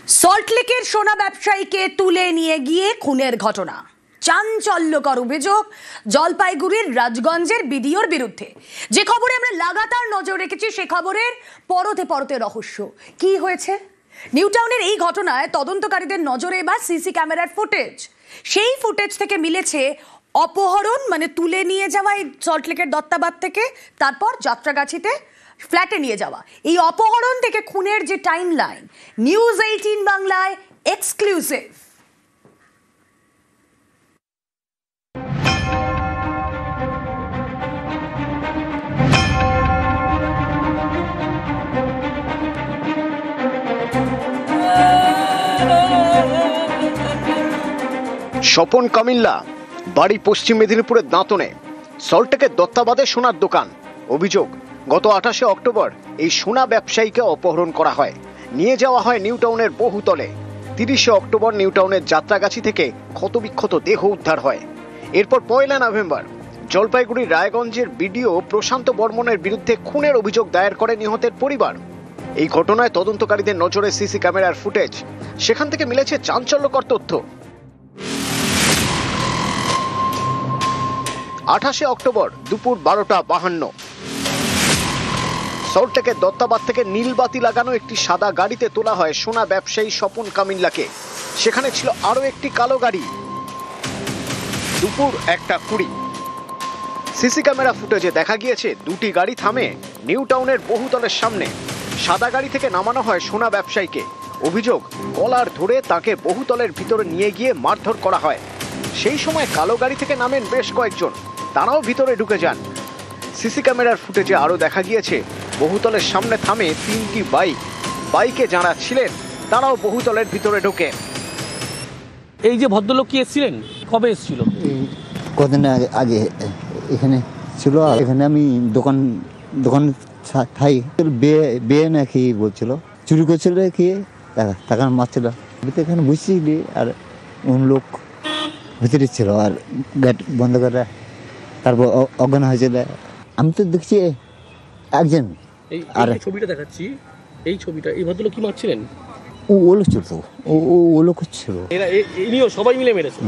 সল্টলেকের সোনা ব্যবসায়ীকে তুলে নিয়ে গিয়ে খুনের ঘটনা, চাঞ্চল্যকর অভিযোগ জলপাইগুড়ির রাজগঞ্জের বিডিওর বিরুদ্ধে। যে খবরে আমরা লাগাতার নজর রেখেছি সে খবরের পরতে পরতে রহস্য কি হয়েছে। নিউটাউনের এই ঘটনায় তদন্তকারীদের নজরে এবার সিসি ক্যামেরার ফুটেজ। সেই ফুটেজ থেকে মিলেছে অপহরণ মানে তুলে নিয়ে যাওয়া এই সল্টলেকের দত্তাবাদ থেকে, তারপর যাত্রাগাছিতে ফ্ল্যাটে নিয়ে যাওয়া। এই অপহরণ থেকে খুনের যে টাইম লাইন, নিউজ 18 বাংলায় এক্সক্লুসিভ। স্বপন কামিল্লা, বাড়ি পশ্চিম মেদিনীপুরের দাঁতনে। সল্টলেকের দত্তাবাদে সোনার দোকান। অভিযোগ, গত 28শে অক্টোবর এই সোনা ব্যবসায়ীকে অপহরণ করা হয়, নিয়ে যাওয়া হয় নিউটাউনের বহুতলে। 30শে অক্টোবর নিউটাউনের যাত্রাগাছি থেকে ক্ষতবিক্ষত দেহ উদ্ধার হয়। এরপর 1 নভেম্বর জলপাইগুড়ির রায়গঞ্জের বিডিও প্রশান্ত বর্মনের বিরুদ্ধে খুনের অভিযোগ দায়ের করে নিহতের পরিবার। এই ঘটনায় তদন্তকারীদের নজরে সিসি ক্যামেরার ফুটেজ। সেখান থেকে মিলেছে চাঞ্চল্যকর তথ্য। 28শে অক্টোবর দুপুর 12:52 সল্টলেকের দত্তাবাদ থেকে নীলবাতি লাগানো একটি সাদা গাড়িতে তোলা হয় সোনা ব্যবসায়ী স্বপন কামিল্লাকে। সেখানে ছিল আরো একটি কালো গাড়ি। দুপুর 1:20 সিসি ক্যামেরা ফুটেজে দেখা গিয়েছে দুটি গাড়ি থামে নিউটাউনের বহুতলের সামনে। সাদা গাড়ি থেকে নামানো হয় সোনা ব্যবসায়ীকে। অভিযোগ, কলার ধরে তাকে বহুতলের ভিতরে নিয়ে গিয়ে মারধর করা হয়। সেই সময় কালো গাড়ি থেকে নামেন বেশ কয়েকজন, তারাও ভিতরে ঢুকে যান। সিসি ক্যামেরার ফুটেজে আরো দেখা গিয়েছে বহুতলের সামনে থামে 3টি বাইক। বাইকে যারা ছিলেন তারাও বহুতলের ভিতরে ঢোকে। এই যে ভদ্রলোক কি এসেছিলেন, কবে এসেছিল? কদিন আগে এখানে ছিল। এখানে আমি দোকান খাই, বিয়ে নাকি বলছিল, চুরি করছিল কি টাকা মারছিল। এখানে বুঝছিলি আর লোক ভিতরে ছিল আর গেট বন্ধ করে তারপর অজ্ঞান হয়েছিল। আমি তো দেখছি একজন। আর ছবিটা দেখাচ্ছি, এই ছবিটা, এই ভদ্রলোক কি মারছিলেন? ও লোক ছিল, ও লোক ছিল, ইনিও সবাই মিলে মেরেছে।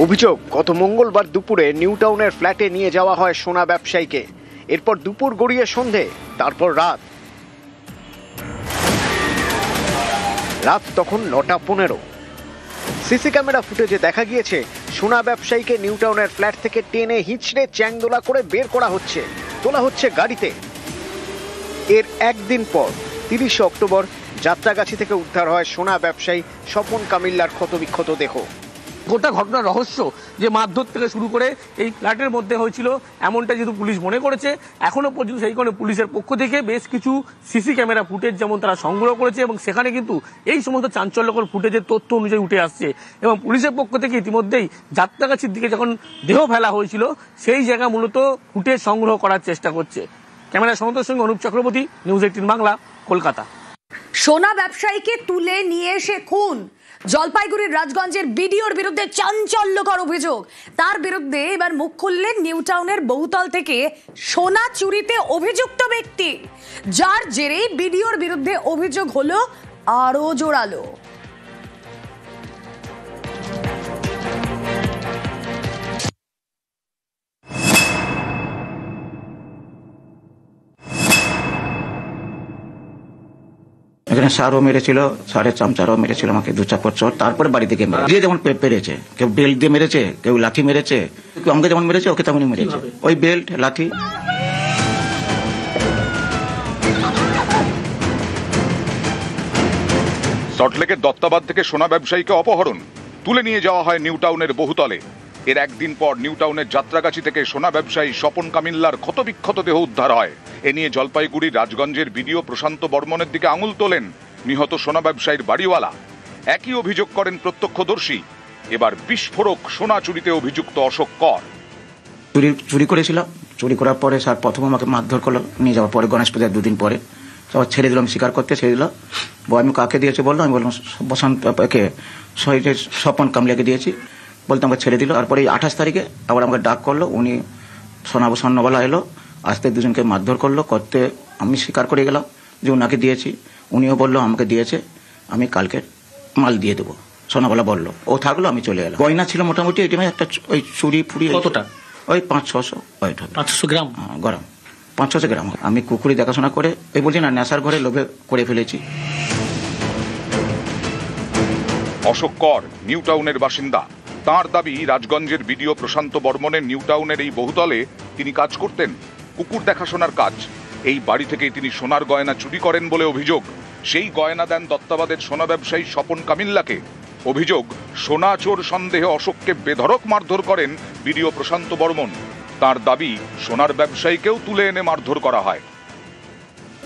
অভিযোগ, গত মঙ্গলবার দুপুরে নিউটাউনের ফ্ল্যাটে নিয়ে যাওয়া হয় সোনা ব্যবসায়ীকে। এরপর দুপুর গড়িয়ে সন্ধে, তারপর রাত তখন 9:15। সিসি ক্যামেরা ফুটেজে দেখা গিয়েছে সোনা ব্যবসায়ীকে নিউটাউনের ফ্ল্যাট থেকে টেনে হিঁচড়ে চ্যাংদোলা করে বের করা হচ্ছে, তোলা হচ্ছে গাড়িতে। এর একদিন পর 30শে অক্টোবর যাত্রাগাছি থেকে উদ্ধার হয় সোনা ব্যবসায়ী স্বপন কামিল্লার ক্ষতবিক্ষত দেহ। গোটা ঘটনার রহস্য যে মারধর থেকে শুরু করে এই ফ্ল্যাটের মধ্যে হয়েছিল এমনটা যেহেতু পুলিশ মনে করেছে, এখনো পর্যন্ত সেই কারণে পুলিশের পক্ষ থেকে বেশ কিছু সিসি ক্যামেরা ফুটেজ যেমন তারা সংগ্রহ করেছে এবং সেখানে কিন্তু এই সমস্ত চাঞ্চল্যকর ফুটেজের তথ্য অনুযায়ী উঠে আসছে। এবং পুলিশের পক্ষ থেকে ইতিমধ্যেই যাত্রাগাছির দিকে যখন দেহ ফেলা হয়েছিল সেই জায়গা মূলত ফুটেজ সংগ্রহ করার চেষ্টা করছে। ক্যামেরা সমতর সঙ্গে অনুপ চক্রবর্তী, নিউজ 18 বাংলা, কলকাতা। সোনা ব্যবসায়ীকে তুলে নিয়ে এসে খুন জলপাইগুড়ির রাজগঞ্জের বিডিওর বিরুদ্ধে চাঞ্চল্যকর অভিযোগ। তার বিরুদ্ধে এবার মুখ খুললেন নিউটাউনের বহুতল থেকে সোনা চুরিতে অভিযুক্ত ব্যক্তি, যার জেরেই বিডিওর বিরুদ্ধে অভিযোগ হলো আরো জোরালো। এখানে সারও মেরেছিল, সারের চামচারও মেরেছিল আমাকে 2 চাপড় চড়। তারপরে বাড়ি থেকে দিয়ে যেমন পেরেছে, কেউ বেল্ট দিয়ে মেরেছে, কেউ লাঠি মেরেছে, কেউ আমাকে যেমন মেরেছে ওকে তেমনই মেরেছে, ওই বেল্ট লাঠি। সল্টলেকের দত্তাবাদ থেকে সোনা ব্যবসায়ীকে অপহরণ, তুলে নিয়ে যাওয়া হয় নিউটাউনের বহুতলে। এর একদিন পর নিউটাউনের যাত্রাগাছি থেকে সোনা ব্যবসায়ী স্বপন কামিল্লার ক্ষতবিক্ষত দেহ উদ্ধার হয়। এ নিয়ে জলপাইগুড়ির রাজগঞ্জের বিডিও প্রশান্ত বর্মনের দিকে আঙুল তোলেন নিহত সোনা ব্যবসায়ীর বাড়িওয়ালা। একই অভিযোগ করেন প্রত্যক্ষদর্শী। এবার বিস্ফোরক সোনা চুরিতে অভিযুক্ত অশোক কর। চুরি করেছিল, চুরি করার পরে স্যার প্রথম আমাকে মারধর করলো, নিয়ে যাওয়ার পরে গণেশ পূজার 2 দিন পরে সব ছেড়ে দিলাম, স্বীকার করতে ছেড়ে দিল। আমি কাকে দিয়েছে বললো, আমি বললাম স্বপন কামিল্লাকে দিয়েছি। বলতে আমাকে ছেড়ে দিল। তারপরে 28 তারিখে আবার আমাকে ডাক করলো, উনি স্বর্ণবালা এলো, আসতে দুজনকে মারধর করলো, করতে আমি স্বীকার করে গেলাম যে ওনাকে দিয়েছি। উনিও বললো আমাকে দিয়েছে, আমি কালকে মাল দিয়ে দেবো, সোনাবালা বললো। ও থাকলো, আমি চলে এলাম। গয়না ছিল মোটামুটি এটিমে একটা ওই চুড়ি ফুড়ি। কতটা? ওই 500-600 ওয়েট হবে। 500 গ্রাম? গ্রাম 500 গ্রাম। আমি কুকুরি দেখাশোনা করে এই বলছি না, নেশার ঘরে লোভে করে ফেলেছি। অশোক কর নিউ টাউনের বাসিন্দা। তাঁর দাবি, রাজগঞ্জের বিডিও প্রশান্ত বর্মনের নিউ টাউনের এই বহুতলে তিনি কাজ করতেন, কুকুর দেখাশোনার কাজ। এই বাড়ি থেকেই তিনি সোনার গয়না চুরি করেন বলে অভিযোগ। সেই গয়না দেন দত্তাবাদের সোনা ব্যবসায়ী স্বপন কামিল্লাকে। অভিযোগ, সোনা চোর সন্দেহে অশোককে বেধড়ক মারধর করেন বিডিও প্রশান্ত বর্মন। তার দাবি, সোনার ব্যবসায়ীকেও তুলে এনে মারধর করা হয়।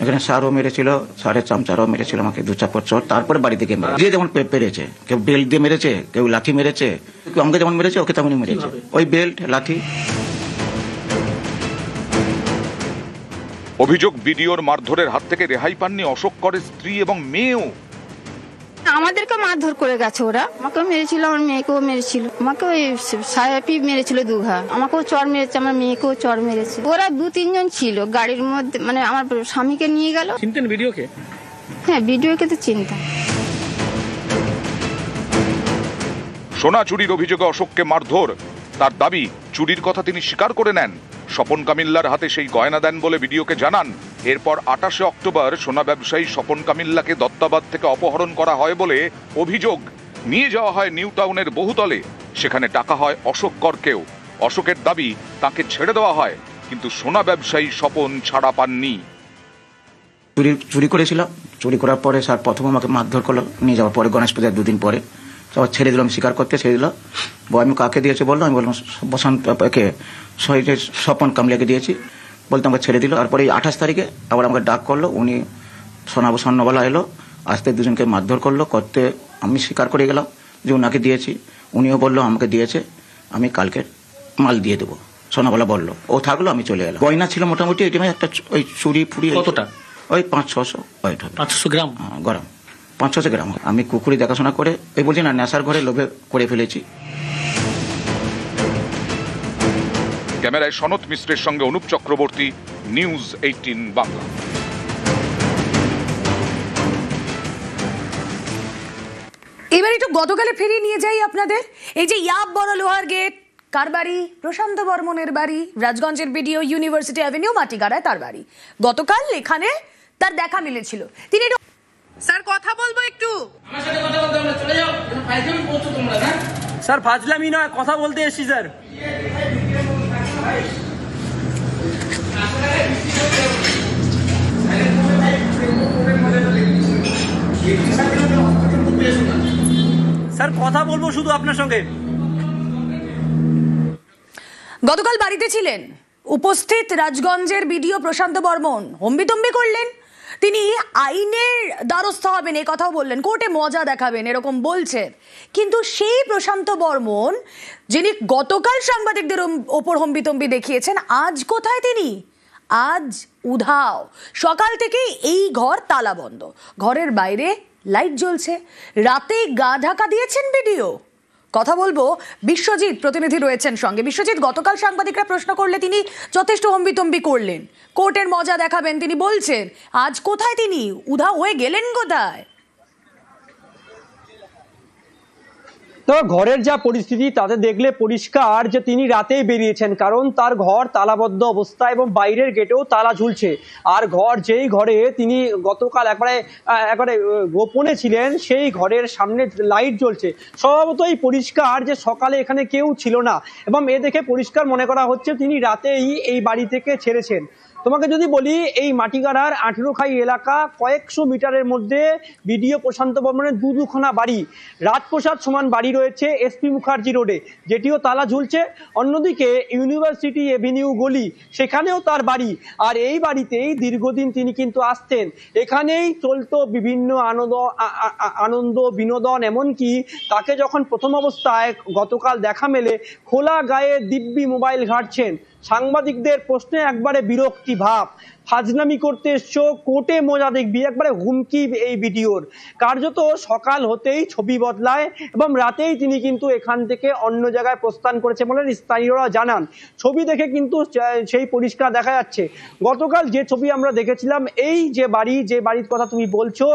এখানে সারও মেরেছিল, সারের চামচারও মেরেছিল আমাকে 2-4 চোট। তারপরে বাড়ি থেকে যে যেমন পেরেছে, কেউ বেল্ট দিয়ে মেরেছে, কেউ লাঠি মেরেছে, কেউ আমাকে যেমন মেরেছে ওকে তেমনই মেরেছে। ওই বেল্ট লাঠি। অভিযোগ, বিডিওর মারধরের হাত থেকে রেহাই পাননি অশোক করের স্ত্রী এবং মেয়েও। আমাদেরকে মারধর করে গেছে ওরা। আমাকেও মেরেছিল, আমার মেয়েকেও মেরেছিল। আমাকে ওই সাহেবই মেরেছিল 2 ঘা। আমাকেও চর মেরেছে, আমার মেয়েকেও চর মেরেছে। ওরা 2-3 জন ছিল গাড়ির মধ্যে, মানে আমার স্বামীকে নিয়ে গেল। চিনতেন ভিডিওকে? হ্যাঁ, ভিডিওকে তো চিনতাম। সোনা চুরির অভিযোগে অশোককে মারধর। তার দাবি, চুরির কথা তিনি স্বীকার করে নেন। স্বপন কামিল্লার হাতে সেই গয়না দেন বলে বিডিওকে জানান। এরপর 28 অক্টোবর সোনা ব্যবসায়ী স্বপন কামিল্লাকে দত্তাবাদ থেকে অপহরণ করা হয় বলে অভিযোগ। নিয়ে যাওয়া হয় নিউ টাউনের বহুতলে। সেখানে টাকা হয় অশোক করকেও। অশোকের দাবি, তাকে ছেড়ে দেওয়া হয়, কিন্তু সোনা ব্যবসায়ী স্বপন ছাড়া পাননি। চুরি করেছিলাম। চুরি করার পরে স্যার প্রথম আমাকে মারধর করলো, নিয়ে যাওয়ার পরে গণেশ পূজার 2 দিন পরে আবার ছেড়ে দিলাম, স্বীকার করতে ছেড়ে দিল। আমি কাকে দিয়েছে বললো, আমি বললাম বসন্তকে স্বপন কামলিয়াকে দিয়েছি। বলতে আমাকে ছেড়ে দিল। তারপরে 28 তারিখে আবার আমাকে ডাক করলো, উনি স্বর্ণবালা এলো, আসতে 2 জনকে মারধর করলো। করতে আমি স্বীকার করে গেলাম যে ওনাকে দিয়েছি। উনিও বললো আমাকে দিয়েছে, আমি কালকে মাল দিয়ে দেবো, সোনাবালা বললো। ও থাকলো, আমি চলে এলাম। গয়না ছিল মোটামুটি এটিমে একটা ওই চুড়ি ফুড়ি। কতটা? ওই 500-600 ওয়েট হবে। 500 গ্রাম? গ্রাম 500 গ্রাম। আমি কুকুরি দেখাশোনা করে এই বলছি না, নেশার ঘরে লোভে করে ফেলেছি। ক্যামেরায় সনত মিশ্রের সঙ্গে অনুপ চক্রবর্তী, নিউজ 18 বাংলা। এবার একটু গতকালে ফিরিয়ে নিয়ে যাই আপনাদের। এই যে ইয়াব বড় লোহার গেট, কার বাড়ি? প্রশান্ত বর্মনের বাড়ি। রাজগঞ্জের বিডিও, ইউনিভার্সিটি অ্যাভিনিউ, মাটিগাড়ায় তার বাড়ি। গতকাল এখানে তার দেখা মিলেছিল। তিনি স্যার কথা বলবো একটু। আমার সাথে কথা বলতে হবে, চলে যাও। ফাইজলামি করছো তোমরা না? স্যার ফাজলামি নয়, কথা বলতে এসেছি স্যার। স্যার কথা বলবো শুধু আপনার সঙ্গে। গতকাল বাড়িতে ছিলেন উপস্থিত রাজগঞ্জের বিডিও প্রশান্ত বর্মন। হম্বিতম্বি করলেন, তিনি আইনের দ্বারস্থ হবেন এই কথাও বললেন, কোর্টে মজা দেখাবেন এরকম বলছেন। কিন্তু সেই প্রশান্ত বর্মন, যিনি গতকাল সাংবাদিকদের ওপর হম্বিতম্বি দেখিয়েছেন, আজ কোথায় তিনি? আজ উধাও। সকাল থেকেই এই ঘর তালা বন্ধ, ঘরের বাইরে লাইট জ্বলছে। রাতে গা ঢাকা দিয়েছেন বিডিও। কথা বলবো, বিশ্বজিৎ প্রতিনিধি রয়েছেন সঙ্গে। বিশ্বজিৎ, গতকাল সাংবাদিকরা প্রশ্ন করলে তিনি যথেষ্ট হম্বিতম্বি করলেন, কোর্টের মজা দেখাবেন তিনি বলছেন। আজ কোথায় তিনি? উধাও হয়ে গেলেন কোথায়? তো ঘরের যা পরিস্থিতি তাতে দেখলে পরিষ্কার যে তিনি রাতেই বেরিয়েছেন, কারণ তার ঘর তালাবদ্ধ অবস্থা এবং বাইরের গেটেও তালা ঝুলছে। আর যেই ঘরে তিনি গতকাল একবারে গোপনে ছিলেন, সেই ঘরের সামনে লাইট জ্বলছে। স্বভাবতই পরিষ্কার যে সকালে এখানে কেউ ছিল না, এবং এ দেখে পরিষ্কার মনে করা হচ্ছে তিনি রাতেই এই বাড়ি থেকে ছেড়েছেন। তোমাকে যদি বলি, এই মাটিগাড়ার 18খাই এলাকা, কয়েকশো মিটারের মধ্যে বিডিও প্রশান্ত বর্মনের 2-2খানা বাড়ি। রাজপ্রসাদ সমান বাড়ি রয়েছে এসপি মুখার্জি রোডে, যেটিও তালা ঝুলছে। অন্যদিকে ইউনিভার্সিটি এভিনিউ গলি, সেখানেও তার বাড়ি। আর এই বাড়িতেই দীর্ঘদিন তিনি কিন্তু আসতেন। এখানেই চলতো বিভিন্ন আনন্দ বিনোদন। এমনকি তাকে যখন প্রথম অবস্থায় গতকাল দেখা মেলে, খোলা গায়ে দিব্যি মোবাইল ঘাঁটছেন। সাংবাদিকদের প্রশ্নে একবারে বিরক্তি ভাব। ফাজনামি করতে এসছো, কোর্টে মজা দেখবি, একবারে হুমকি এই ভিডিওর। কার্যত সকাল হতেই ছবি বদলায় এবং রাতেই তিনি কিন্তু এখান থেকে অন্য জায়গায় প্রস্থান করেছে বলে স্থানীয়রা জানান। ছবি দেখে কিন্তু সেই পরিষ্কার দেখা যাচ্ছে। গতকাল যে ছবি আমরা দেখেছিলাম, এই যে বাড়ির কথা তুমি বলছো,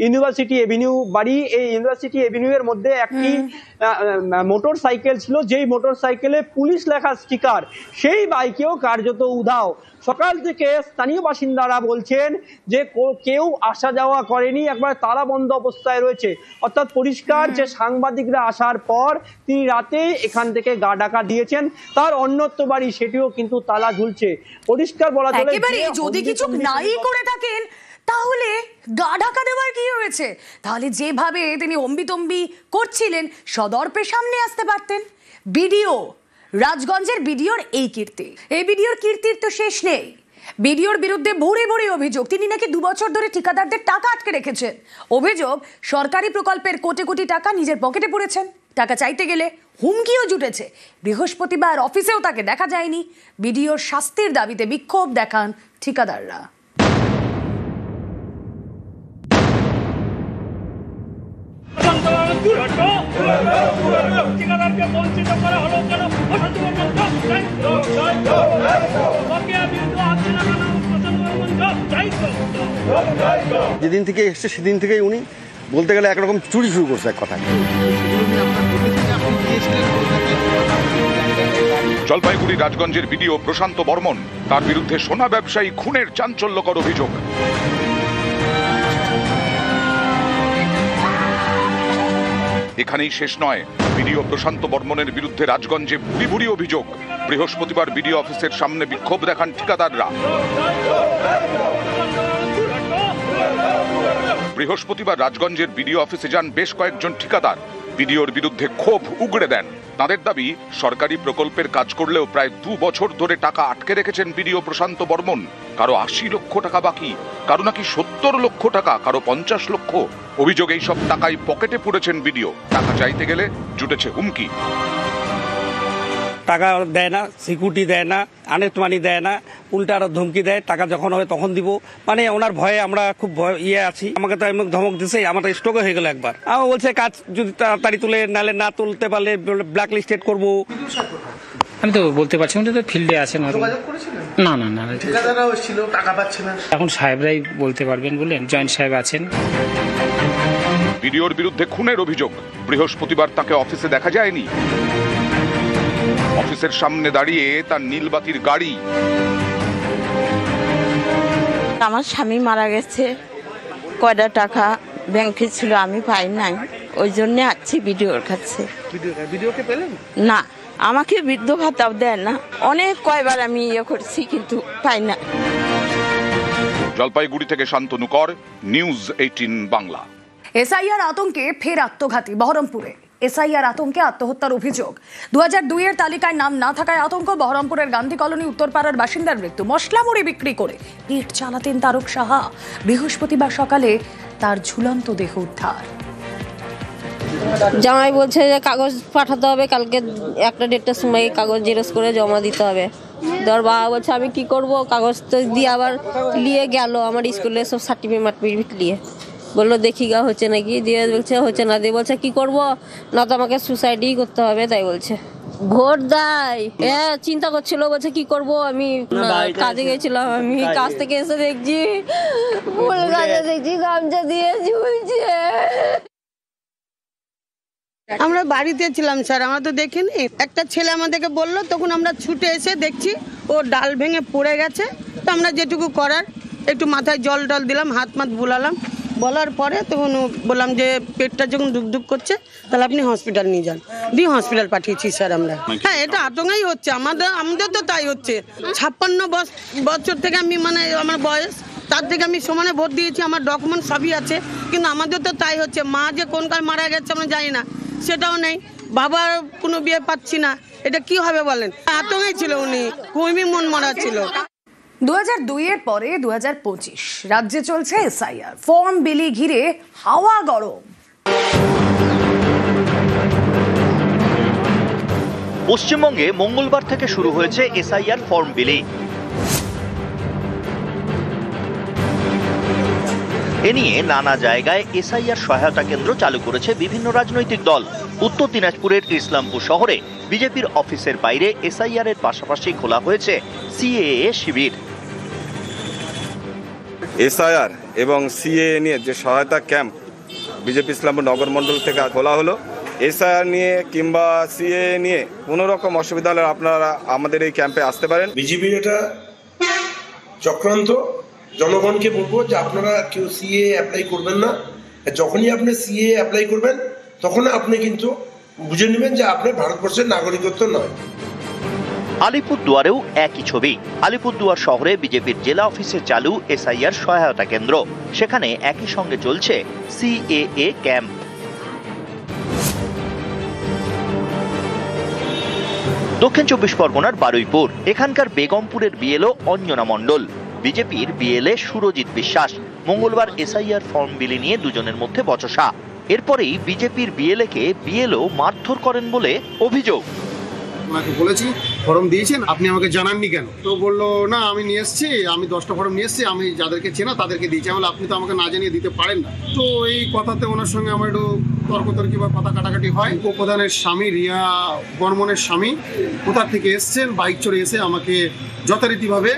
ইউনিভার্সিটি এভিনিউ বাড়ি, এই ইউনিভার্সিটি এভিনিউ এর মধ্যে একটি মোটর সাইকেল ছিল, যেই মোটর সাইকেলে পুলিশ লেখা স্টিকার, সেই বাইকেও কার্যত উধাও। সকাল থেকে স্থানীয় বাসিন্দারা বলছেন যে কেউ আসা যাওয়া করেনি, একবার তালা বন্ধ অবস্থায় রয়েছে। অর্থাৎ পরিষ্কার যে সাংবাদিকরা আসার পর তিনি রাতে এখান থেকে গা ডাকা দিয়েছেন, তার অন্যত্র বাড়ি সেটিও কিন্তু তালা ঝুলছে। পরিষ্কার বলা চলে যদি কিছু নাই করে থাকেন তাহলে গা ঢাকা দেওয়ার কি হয়েছে? তাহলে যেভাবে তিনি অম্বিতম্বি করছিলেন সদর্পে সামনে আসতে পারতেন। ভিডিও, রাজগঞ্জের ভিডিওর এই কীর্তি, এই ভিডিওর কীর্তির তো শেষ নেই। ভিডিওর বিরুদ্ধে ভরে ভরে অভিযোগ, তিনি নাকি 2 বছর ধরে ঠিকাদারদের টাকা আটকে রেখেছেন। অভিযোগ, সরকারি প্রকল্পের কোটি কোটি টাকা নিজের পকেটে পুরেছেন। টাকা চাইতে গেলে হুমকিও জুটেছে। বৃহস্পতিবার অফিসেও তাকে দেখা যায়নি। ভিডিওর শাস্তির দাবিতে বিক্ষোভ দেখান ঠিকাদাররা। যেদিন থেকে এসছে সেদিন থেকেই উনি বলতে গেলে একরকম চুরি শুরু করছে এক কথা। জলপাইগুড়ি রাজগঞ্জের বিডিও প্রশান্ত বর্মন, তার বিরুদ্ধে সোনা ব্যবসায়ী খুনের চাঞ্চল্যকর অভিযোগ। এখানেই শেষ নয়, বিডিও প্রশান্ত বর্মনের বিরুদ্ধে রাজগঞ্জে ভুরি ভুরি অভিযোগ। বৃহস্পতিবার বিডিও অফিসের সামনে বিক্ষোভ দেখান ঠিকাদাররা। বৃহস্পতিবার রাজগঞ্জের বিডিও অফিসে যান বেশ কয়েকজন ঠিকাদার। বিডিওর বিরুদ্ধে ক্ষোভ উগড়ে দেন। তাদের দাবি, সরকারি প্রকল্পের কাজ করলেও প্রায় 2 বছর ধরে টাকা আটকে রেখেছেন বিডিও প্রশান্ত বর্মন। কারো 80 লক্ষ টাকা বাকি, কারো নাকি 70 লক্ষ টাকা, কারো 50 লক্ষ। অভিযোগ, এই সব টাকাই পকেটে পুরেছেন বিডিও। টাকা চাইতে গেলে জুটেছে হুমকি। টাকা দেয় না, সিকিউরিটি দেয় না, আনেট মানি দেয় না, উল্টা আরো ধমকি দেয়, টাকা যখন হবে তখন দিব। মানে ওনার ভয়ে আমরা খুব আছি। আমাকে তো এমন ধমক দিছে, আমার স্ট্রোক হয়ে গেল একবার। আমার বলছে কাজ যদি তাড়াতাড়ি তুলে, নালে না তুলতে পারলে ব্ল্যাক লিস্টেড করবো। আমি তো বলতে পারছি না, তো ফিল্ডে আছেন। না না না, টাকা পাচ্ছে না। এখন সাহেবরাই বলতে পারবেন, বললেন জয়েন্ট সাহেব আছেন। বিডিওর বিরুদ্ধে খুনের অভিযোগ। বৃহস্পতিবার তাকে অফিসে দেখা যায়নি। অফিসের সামনে দাঁড়িয়ে তার নীলবাতির গাড়ি। আমার স্বামী মারা গেছে, কয়টা টাকা ব্যাংকে ছিল আমি পাই নাই, ওই জন্য আছি ভিডিওর কাছে। ভিডিওকে পেলেন না, আমাকে বৃদ্ধ ভাতাও দেয় না। অনেক কয়বার আমি করছি কিন্তু পাই না। জলপাইগুড়ি থেকে শান্তনু কর, নিউজ 18 বাংলা। এসআইআর আতঙ্কে ফের আত্মঘাতী বহরমপুরে। এসআইআর আতঙ্কে আত্মহত্যার অভিযোগ। 2002 এর তালিকায় নাম না থাকায় আতঙ্ক। বহরমপুরের গান্ধী কলোনি উত্তরপাড়ার বাসিন্দার মৃত্যু। মশলা মুড়ি বিক্রি করে পেট চালাতেন তারক সাহা। বৃহস্পতিবার সকালে তার ঝুলন্ত দেহ উদ্ধার। জামাই বলছে যে কাগজ পাঠাতে হবে, কালকে 1টা সময় কাগজ জেরক্স করে জমা দিতে হবে। ধর বাবা বলছে আমি কি করব, কাগজ তো দিয়ে আবার নিয়ে গেল আমার স্কুলে সব সার্টিফিকেট নিয়ে। বললো দেখি গা হচ্ছে নাকি, দিয়ে বলছে হচ্ছে না, দিয়ে বলছে কি করব, না তো আমাকে সুসাইডই করতে হবে, তাই বলছে। ভোট দেয় চিন্তা করছিল, বলছে কি করব, আমি কাজে গেছিলাম, আমি কাজ থেকে এসে দেখছি ফুল গাছে দেখছি গামছা দিয়ে ঝুলছে। আমরা বাড়িতে ছিলাম স্যার, আমরা তো দেখিনি। একটা ছেলে আমাদেরকে বললো, তখন আমরা ছুটে এসে দেখছি ও ডাল ভেঙে পড়ে গেছে। তো আমরা যেটুকু করার একটু মাথায় জল টল দিলাম, হাত বুলালাম। বলার পরে তখন বললাম যে পেটটা যখন ধুকধুক করছে তাহলে আপনি হসপিটাল নিয়ে যান। দিয়ে হসপিটাল পাঠিয়েছি স্যার আমরা। হ্যাঁ, এটা আতঙ্কই হচ্ছে আমাদের তো তাই হচ্ছে। 56 বছর থেকে আমি আমার বয়স, তার থেকে আমি সমানে ভোট দিয়েছি, আমার ডকুমেন্ট সবই আছে, কিন্তু আমাদের তো তাই হচ্ছে। মা যে কোন কাল মারা গেছে আমরা জানি না, সেটাও নেই। বাবার কোনো বিয়ে পাচ্ছি না, এটা কি হবে বলেন? আতঙ্কই ছিল, উনি খুবই মন মরা ছিল। 2002 এর পরে 2025 রাজ্যে চলছে এসআইআর। ফর্ম বিলি ঘিরে হাওয়া গরম। পশ্চিমবঙ্গে মঙ্গলবার থেকে শুরু হয়েছে এসআইআর ফর্ম বিলি। এ নিয়ে নানা জায়গায় এসআইআর সহায়তা কেন্দ্র চালু করেছে বিভিন্ন রাজনৈতিক দল। উত্তর দিনাজপুরের ইসলামপুর শহরে বিজেপির অফিসের বাইরে এসআইআর এর পাশাপাশি খোলা হয়েছে সিএএ শিবির। এসআইআর এবং সিএএ নিয়ে যে সহায়তা ক্যাম্প বিজেপি ইসলামপুর নগর মণ্ডল থেকে খোলা হলো, এসআইআর নিয়ে কিংবা সিএএ নিয়ে কোনো রকম অসুবিধা হলে আপনারা আমাদের এই ক্যাম্পে আসতে পারেন। বিজেপির এটা চক্রান্ত। জনগণকে বলবো যে আপনারা কেউ সিএএ অ্যাপ্লাই করবেন না। যখনই আপনি সিএএ অ্যাপ্লাই করবেন তখন আপনি কিন্তু বুঝে নেবেন যে আপনার ভারতবর্ষের নাগরিকত্ব নয়। আলিপুরদুয়ারেও একই ছবি। আলিপুরদুয়ার শহরে বিজেপির জেলা অফিসে চালু এসআইআর সহায়তা কেন্দ্র, সেখানে একই সঙ্গে চলছে সিএএ ক্যাম্প। দক্ষিণ 24 পরগনার বারুইপুর, এখানকার বেগমপুরের বিএলও অঞ্জনা মণ্ডল, বিজেপির বিএলএ সুরজিৎ বিশ্বাস। মঙ্গলবার এসআইআর ফর্ম বিলি নিয়ে দুজনের মধ্যে বচসা। এরপরেই বিজেপির বিএলএ কে বিএলও মারধর করেন বলে অভিযোগ। ওনাকে বলেছি ফর্ম দিয়েছেন, আপনি আমাকে জানাননি কেন? তো বললো না আমি নিয়ে এসেছি, আমি 10টা ফর্ম নিয়ে এসেছি, আমি যাদেরকে চেনা তাদেরকে দিয়েছি। আমি আপনি তো আমাকে না জানিয়ে দিতে পারেন না। তো এই কথাতে ওনার সঙ্গে আমার একটু তর্কতর্কি বা কথা কাটাকাটি হয়। উপপ্রধানের স্বামী রিয়া বর্মনের স্বামী কোথা থেকে এসছেন, বাইক চড়ে এসে আমাকে যথারীতিভাবে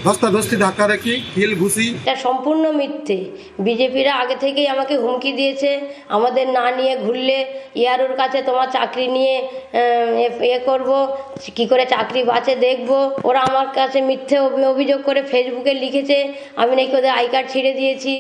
ধস্তাধস্তি ধাক্কাধাক্কি হিল ঘুষি। এটা সম্পূর্ণ মিথ্যে। বিজেপিরা আগে থেকেই আমাকে হুমকি দিয়েছে, আমাদের না নিয়ে ঘুরলে ইয়ারুর কাছে তোমার চাকরি নিয়ে করব, কি করে চাকরি বাঁচে দেখব। ওরা আমার কাছে মিথ্যে অভিযোগ করে ফেসবুকে লিখেছে আমি নাকি ওদের আই কার্ড ছিঁড়ে দিয়েছি।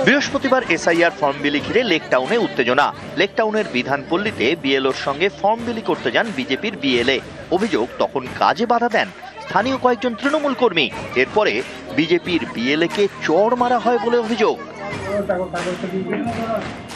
বৃহস্পতিবার এসআইআর ফর্ম বিলি ঘিরে লেকটাউনে উত্তেজনা। লেকটাউনের বিধানপল্লীতে বিএলওর সঙ্গে ফর্ম বিলি করতে যান বিজেপির বিএলএ। অভিযোগ তখন কাজে বাধা দেন স্থানীয় কয়েকজন তৃণমূল কর্মী। এরপরে বিজেপির বিএলএ কে চড় মারা হয় বলে অভিযোগ।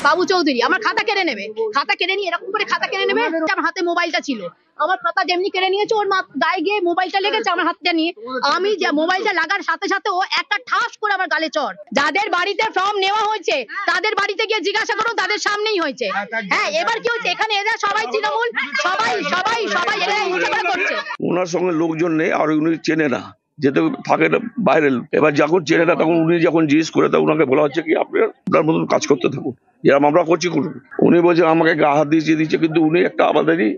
বাবু চৌধুরী আমার খাতা কেড়ে নেবে, খাতা কেড়ে নিয়ে এরকম করে খাতা কেড়ে নেবে। আমার হাতে মোবাইলটা ছিল, আমার খাতা যেমনি কেড়ে নিয়েছে ওর গায়ে গিয়ে মোবাইলটা লেগেছে আমার হাতটা নিয়ে। আমি যে মোবাইলটা লাগার সাথে সাথে ও একটা ঠাস করে আমার গালে চড়। যাদের বাড়িতে ফর্ম নেওয়া হয়েছে তাদের বাড়িতে গিয়ে জিজ্ঞাসা করুন, তাদের সামনেই হয়েছে। হ্যাঁ, এবার কি হয়েছে, এখানে এরা সবাই তৃণমূল, সবাই সবাই সবাই এরা উচ্চারণ করছে। ওনার সঙ্গে লোকজন নেই আর উনি চেনে না, যেতে থাকে বাইরে। এবার যখন চেনে না তখন উনি যখন জিজ্ঞেস করে তখন ওনাকে বলা হচ্ছে কি আপনার মতন কাজ করতে থাকুন, যেরকম আমরা করছি করুন। উনি বলছে আমাকে গা হাত দিয়েছে কিন্তু উনি একটা আমাদেরই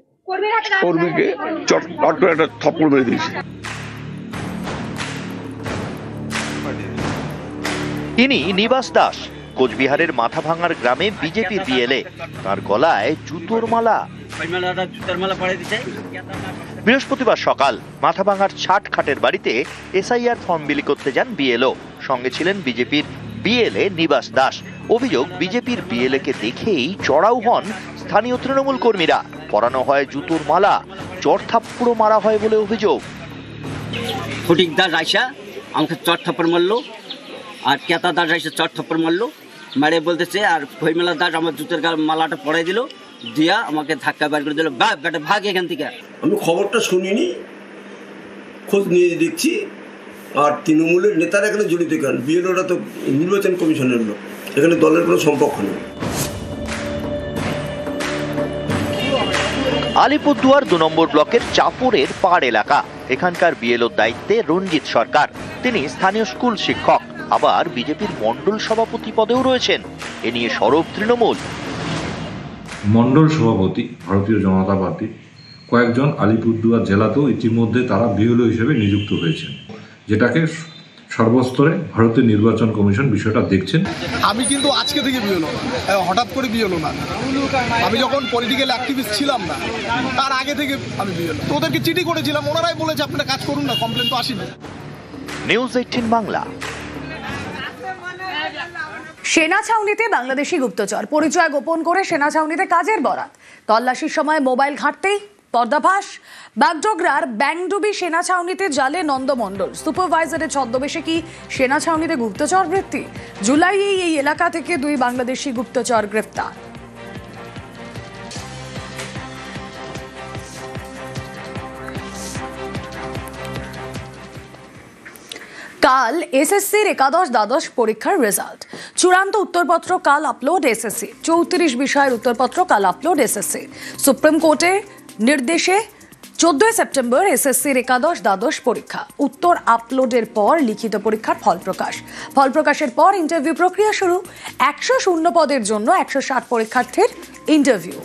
কর্মীকে চট করে একটা থাপ্পড় মেরে দিয়েছে। ইনি নিবাস দাস, কোচবিহারের মাথাভাঙার গ্রামে বিজেপির বিএলএ। তার গলায় জুতোর মালা। বৃহস্পতিবার সকাল মাথাভাঙার ছাটখাটের বাড়িতে এসআইআর ফর্ম বিলি করতে যান বিএলও। সঙ্গে ছিলেন বিজেপির বিএলএ নিবাস দাস। অভিযোগ বিজেপির বিএলএ কে দেখেই চড়াও হন স্থানীয় তৃণমূল কর্মীরা। পরানো হয় জুতোর মালা, চড় থাপ্পড়ও মারা হয় বলে অভিযোগ। ফটিক দাস আইসা আমাকে চড় থাপ্পড় মারলো, আর কেতা দাস আইসা চড় থাপ্পড় মারলো, মারে বলতেছে আর ভৈমেলা দাস আমার জুতোর মালাটা পরাই দিল, দিয়া আমাকে ধাক্কা বের করে দিল, বেটা ভাগ এখান থেকে। আমি খবরটা শুনিনি, খোঁজ নিয়ে দেখছি। আর তৃণমূলের নেতারা এখানে জড়িত কেন? বিএলওরা তো নির্বাচন কমিশনের লোক, এখানে দলের কোনো সম্পর্ক নেই। আলিপুরদুয়ার 2 নম্বর ব্লকের চাপুরের পাড় এলাকা। এখানকার বিএলওর দায়িত্বে রঞ্জিত সরকার। তিনি স্থানীয় স্কুল শিক্ষক, আবার বিজেপির মন্ডল সভাপতি পদেও রয়েছেন। এ নিয়ে সরব তৃণমূল। মন্ডল সভাপতি ভারতীয় জনতা পার্টি কয়েকজন আলিপুরদুয়ার জেলাতেও ইতিমধ্যে তারা বিএলও হিসেবে নিযুক্ত হয়েছেন, যেটাকে সর্বস্তরে ভারতীয় নির্বাচন কমিশন বিষয়টা দেখছেন। আমি কিন্তু আজকে থেকে বিএলও না, হঠাৎ করে বিএলও না। আমি যখন পলিটিক্যাল অ্যাক্টিভিস্ট ছিলাম না তার আগে থেকে আমি বিএলও। তো ওদেরকে চিঠি করেছিলাম, ওনারাই বলেছে আপনারা কাজ করুন না, কমপ্লেন তো আসেনি। নিউজ 18 বাংলা। সেনা ছাউনিতে বাংলাদেশি গুপ্তচর, পরিচয় গোপন করে সেনা ছাউনিতে কাজের বরাত। তল্লাশির সময় মোবাইল ঘাঁটতেই পর্দাফাঁস। বাগডোগরার ব্যাংডুবি সেনা ছাউনিতে জালে নন্দমণ্ডল। সুপারভাইজারের ছদ্মবেশে কি সেনা ছাউনিতে গুপ্তচর বৃত্তি? জুলাইয়েই এই এলাকা থেকে 2 বাংলাদেশি গুপ্তচর গ্রেফতার। কাল এসএসসির 11 দ্বাদশ পরীক্ষার রেজাল্ট। চূড়ান্ত উত্তরপত্র কাল আপলোড এসএসসি। 34 বিষয়ের উত্তরপত্র কাল আপলোড এসএসসি। সুপ্রিম কোর্টের নির্দেশে 14 সেপ্টেম্বর এসএসসির একাদশ দ্বাদশ পরীক্ষা। উত্তর আপলোডের পর লিখিত পরীক্ষার ফল প্রকাশ। ফল প্রকাশের পর ইন্টারভিউ প্রক্রিয়া শুরু। 100 শূন্য পদের জন্য 160 পরীক্ষার্থীর ইন্টারভিউ।